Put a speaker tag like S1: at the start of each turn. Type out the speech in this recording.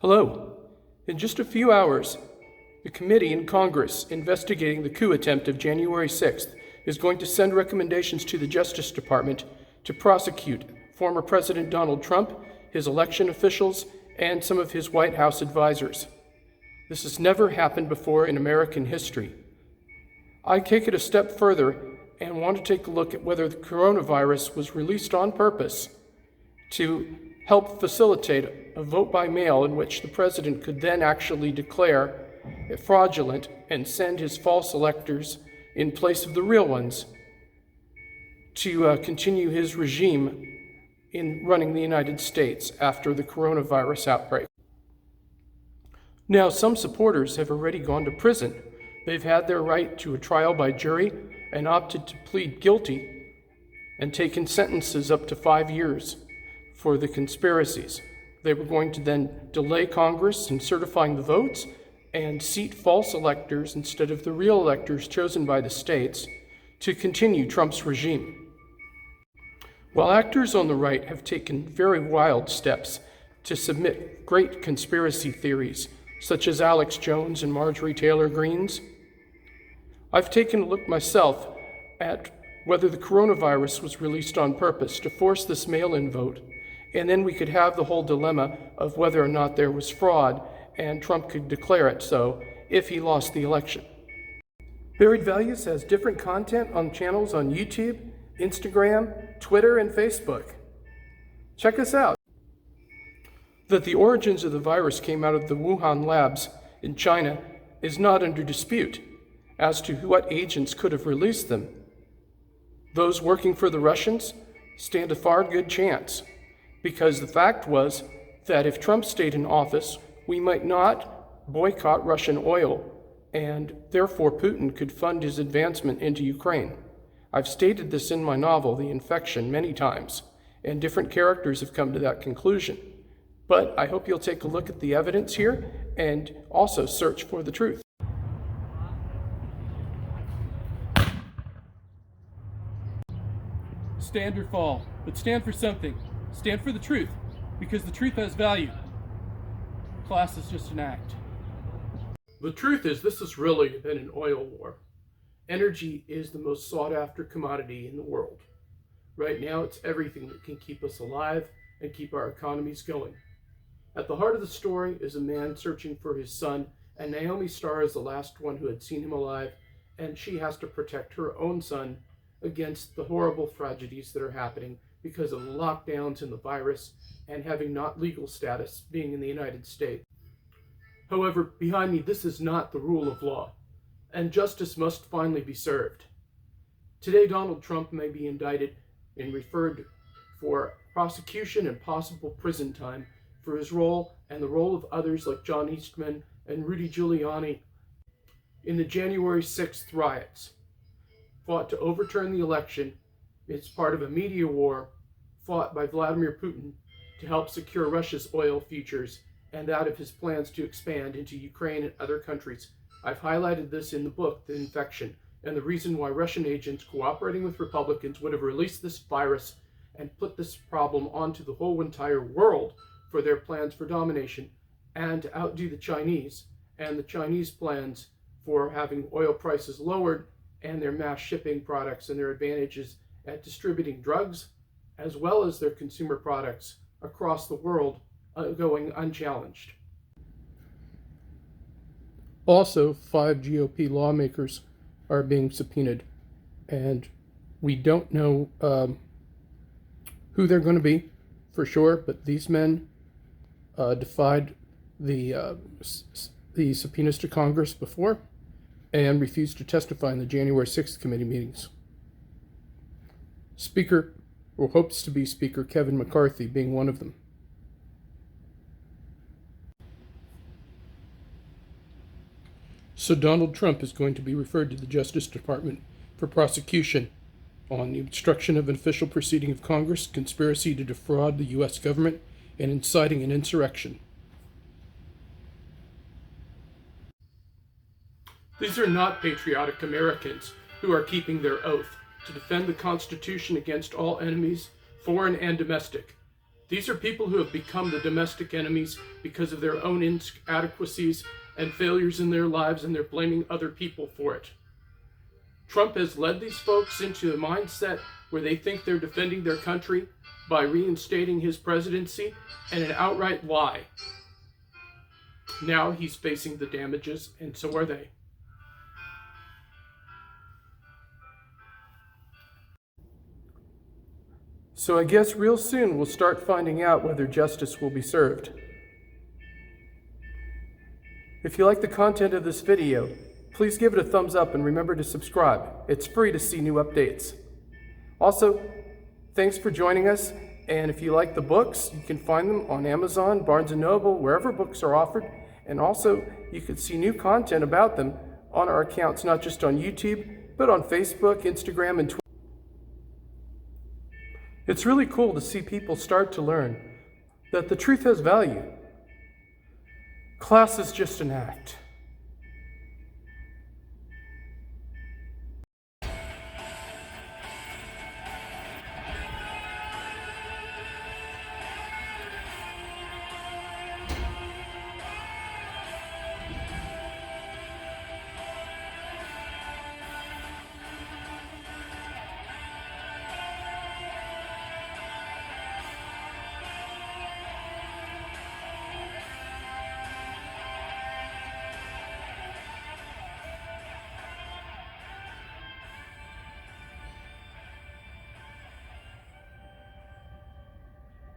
S1: Hello. In just a few hours, the committee in Congress investigating the coup attempt of January 6th is going to send recommendations to the Justice Department to prosecute former President Donald Trump, his election officials, and some of his White House advisors. This has never happened before in American history. I take it a step further and want to take a look at whether the coronavirus was released on purpose to help facilitate a vote by mail in which the president could then actually declare it fraudulent and send his false electors in place of the real ones to continue his regime in running the United States after the coronavirus outbreak. Now, some supporters have already gone to prison. They've had their right to a trial by jury and opted to plead guilty and taken sentences up to 5 years for the conspiracies. They were going to then delay Congress in certifying the votes and seat false electors instead of the real electors chosen by the states to continue Trump's regime. While actors on the right have taken very wild steps to submit great conspiracy theories, such as Alex Jones and Marjorie Taylor Greene's, I've taken a look myself at whether the coronavirus was released on purpose to force this mail-in vote, and then we could have the whole dilemma of whether or not there was fraud, and Trump could declare it so if he lost the election. Buried Values has different content on channels on YouTube, Instagram, Twitter, and Facebook. Check us out. That the origins of the virus came out of the Wuhan labs in China is not under dispute as to what agents could have released them. Those working for the Russians stand a far good chance, because the fact was that if Trump stayed in office, we might not boycott Russian oil, and therefore Putin could fund his advancement into Ukraine. I've stated this in my novel, The Infection, many times, and different characters have come to that conclusion. But I hope you'll take a look at the evidence here and also search for the truth. Stand or fall, but stand for something. Stand for the truth, because the truth has value. Class is just an act. The truth is, this has really been an oil war. Energy is the most sought-after commodity in the world. Right now, it's everything that can keep us alive and keep our economies going. At the heart of the story is a man searching for his son, and Naomi Starr is the last one who had seen him alive, and she has to protect her own son against the horrible tragedies that are happening because of the lockdowns and the virus and having not legal status being in the United States. However, behind me, this is not the rule of law, and justice must finally be served. Today, Donald Trump may be indicted and referred for prosecution and possible prison time for his role and the role of others like John Eastman and Rudy Giuliani in the January 6th riots, fought to overturn the election. It's part of a media war fought by Vladimir Putin to help secure Russia's oil futures and that of his plans to expand into Ukraine and other countries. I've highlighted this in the book, The Infection, and the reason why Russian agents cooperating with Republicans would have released this virus and put this problem onto the whole entire world for their plans for domination and to outdo the Chinese and the Chinese plans for having oil prices lowered and their mass shipping products and their advantages at distributing drugs as well as their consumer products across the world going unchallenged. Also, 5 GOP lawmakers are being subpoenaed, and we don't know who they're going to be for sure, but these men defied the subpoenas to Congress before and refused to testify in the January 6th committee meetings. Speaker, or hopes to be Speaker, Kevin McCarthy being one of them. So Donald Trump is going to be referred to the Justice Department for prosecution on the obstruction of an official proceeding of Congress, conspiracy to defraud the U.S. government, and inciting an insurrection. These are not patriotic Americans who are keeping their oath to defend the Constitution against all enemies, foreign and domestic. These are people who have become the domestic enemies because of their own inadequacies and failures in their lives, and they're blaming other people for it. Trump has led these folks into a mindset where they think they're defending their country by reinstating his presidency, and an outright lie. Now he's facing the damages, and so are they. So I guess real soon we'll start finding out whether justice will be served. If you like the content of this video, please give it a thumbs up and remember to subscribe. It's free to see new updates. Also, thanks for joining us, and if you like the books, you can find them on Amazon, Barnes & Noble, wherever books are offered, and also you can see new content about them on our accounts, not just on YouTube, but on Facebook, Instagram, and Twitter. It's really cool to see people start to learn that the truth has value. Class is just an act.